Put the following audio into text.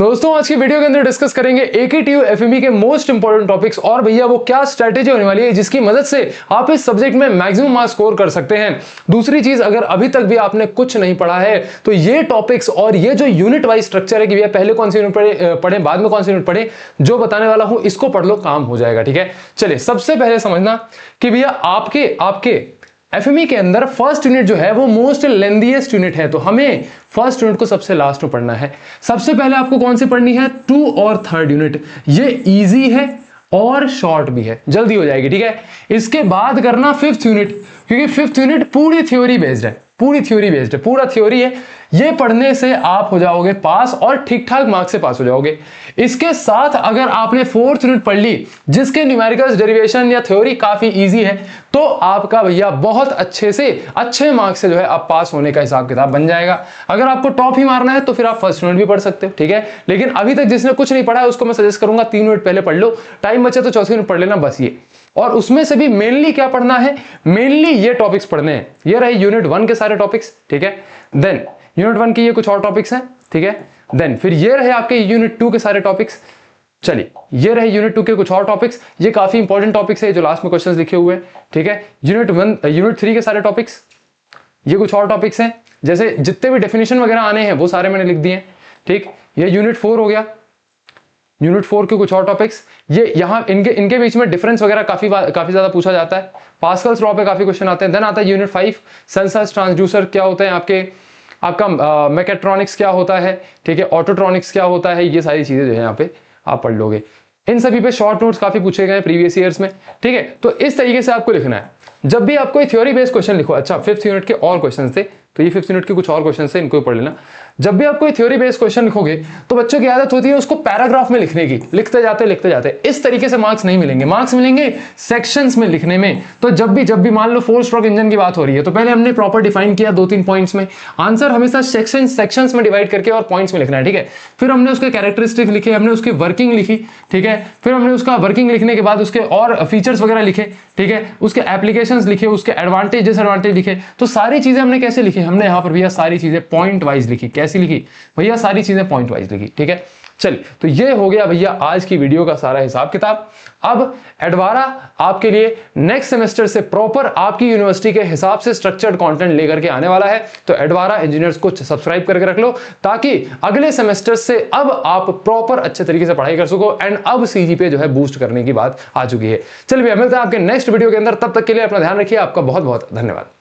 दोस्तों आज की वीडियो के अंदर डिस्कस करेंगे एकेटीयू एफएमई के मोस्ट इंपोर्टेंट टॉपिक्स और भैया वो क्या स्ट्रेटेजी होने वाली है जिसकी मदद से आप इस सब्जेक्ट में मैक्सिमम मार्क्स स्कोर कर सकते हैं। दूसरी चीज, अगर अभी तक भी आपने कुछ नहीं पढ़ा है तो ये टॉपिक्स और ये जो यूनिट वाइज स्ट्रक्चर है कि भैया पहले कौन सी यूनिट पढ़े बाद में कौन सी यूनिट पढ़े, जो बताने वाला हूं इसको पढ़ लो, काम हो जाएगा। ठीक है, चलिए सबसे पहले समझना कि भैया आपके एफएमई के अंदर फर्स्ट यूनिट जो है वो मोस्ट लेंथीएस्ट यूनिट है, तो हमें फर्स्ट यूनिट को सबसे लास्ट में पढ़ना है। सबसे पहले आपको कौन सी पढ़नी है, 2 और 3rd यूनिट। ये इजी है और शॉर्ट भी है, जल्दी हो जाएगी। ठीक है, इसके बाद करना 5th यूनिट, क्योंकि 5th यूनिट पूरी थ्योरी बेस्ड है, पूरा थ्योरी है। ये पढ़ने से आप हो जाओगे पास और ठीक ठाक मार्क्स से पास हो जाओगे। इसके साथ अगर आपने 4th यूनिट पढ़ ली जिसके न्यूमेरिकल्स, डेरिवेशन या थ्योरी काफी इजी है, तो आपका भैया बहुत अच्छे मार्क्स से जो है आप पास होने का हिसाब किताब बन जाएगा। अगर आपको टॉप ही मारना है तो फिर आप फर्स्ट यूनिट भी पढ़ सकते हो। ठीक है, लेकिन अभी तक जिसने कुछ नहीं पढ़ा है उसको मैं सजेस्ट करूंगा 3 यूनिट पहले पढ़ लो, टाइम बचे तो 4th यूनिट पढ़ लेना बस ये। और उसमें से भी मेनली क्या पढ़ना है, मेनली ये टॉपिक्स पढ़ने हैं। ये रहे यूनिट 1 के सारे टॉपिक्स। ठीक है, देन यूनिट 1 के ये कुछ और टॉपिक्स हैं। ठीक है, देन फिर ये रहे आपके यूनिट 2 के सारे टॉपिक्स। चलिए, ये रहे यूनिट 2 के कुछ और टॉपिक्स, ये काफी इंपॉर्टेंट टॉपिक्स है जो लास्ट में क्वेश्चंस लिखे हुए हैं। ठीक है, यूनिट 3 के सारे टॉपिक्स, ये कुछ और टॉपिक्स हैं, जैसे जितने भी डेफिनेशन वगैरह आने हैं वो सारे मैंने लिख दिए हैं। ठीक, ये यूनिट 4 हो गया, यूनिट 4 के कुछ और टॉपिक्स, ये यहाँ इनके बीच में डिफरेंस वगैरह काफी ज्यादा पूछा जाता है। पास्कल्स लॉ पे काफी क्वेश्चन आते हैं। देन आता है यूनिट 5, सेंसर्स, ट्रांसड्यूसर क्या होते हैं आपका मैकेट्रॉनिक्स क्या होता है, ठीक है, ऑटोट्रॉनिक्स क्या होता है, ये सारी चीजें जो है यहाँ पे आप पढ़ लोगे। इन सभी पे शॉर्ट नोट्स काफी पूछे गए प्रीवियस ईयर्स में। ठीक है, तो इस तरीके से आपको लिखना है। जब भी आपको थ्योरी बेस्ड क्वेश्चन लिखो, अच्छा 5th यूनिट के और क्वेश्चन थे तो ये 5th यूनिट के कुछ और क्वेश्चन थे, इनको पढ़ लेना। जब भी आपको थ्योरी बेस्ड क्वेश्चन लिखोगे तो बच्चों की आदत होती है उसको पैराग्राफ में लिखने की, लिखते जाते इस तरीके से मार्क्स नहीं मिलेंगे, मार्क्स मिलेंगे सेक्शंस में लिखने में। तो जब भी मान लो 4 स्ट्रोक इंजन की बात हो रही है तो पहले हमने प्रॉपर डिफाइन किया 2-3 पॉइंट्स में, आंसर हमेशा सेक्शंस में डिवाइड करके और पॉइंट्स में लिखना है। ठीक है, फिर हमने उसके कैरेक्टरिस्टिक लिखे, हमने उसकी वर्किंग लिखी। ठीक है, फिर हमने उसका वर्किंग लिखने के बाद उसके और फीचर्स वगैरह लिखे। ठीक है, उसके एप्लीकेशंस लिखे, उसके एडवांटेज डिसएडवांटेज लिखे। तो सारी चीजें हमने कैसे लिखी, हमने यहाँ पर भैया सारी चीजें पॉइंट वाइज लिखी। कैसी लिखी भैया, सारी चीजें पॉइंट वाइज लिखी। ठीक है, चलिए, तो ये हो गया भैया आज की वीडियो का सारा हिसाब किताब। अब एडवारा आपके लिए नेक्स्ट सेमेस्टर से प्रॉपर आपकी यूनिवर्सिटी के हिसाब से स्ट्रक्चर्ड कंटेंट लेकर के आने वाला है। तो एडवारा इंजीनियर्स को सब्सक्राइब करके रख लो ताकि अगले सेमेस्टर से अब आप प्रॉपर अच्छे तरीके से पढ़ाई कर सको। एंड अब सीजीपीए जो है बूस्ट करने की बात आ चुकी है। चलिए भैया, मिलते हैं आपके नेक्स्ट वीडियो के अंदर, तब तक के लिए अपना ध्यान रखिए। आपका बहुत बहुत धन्यवाद।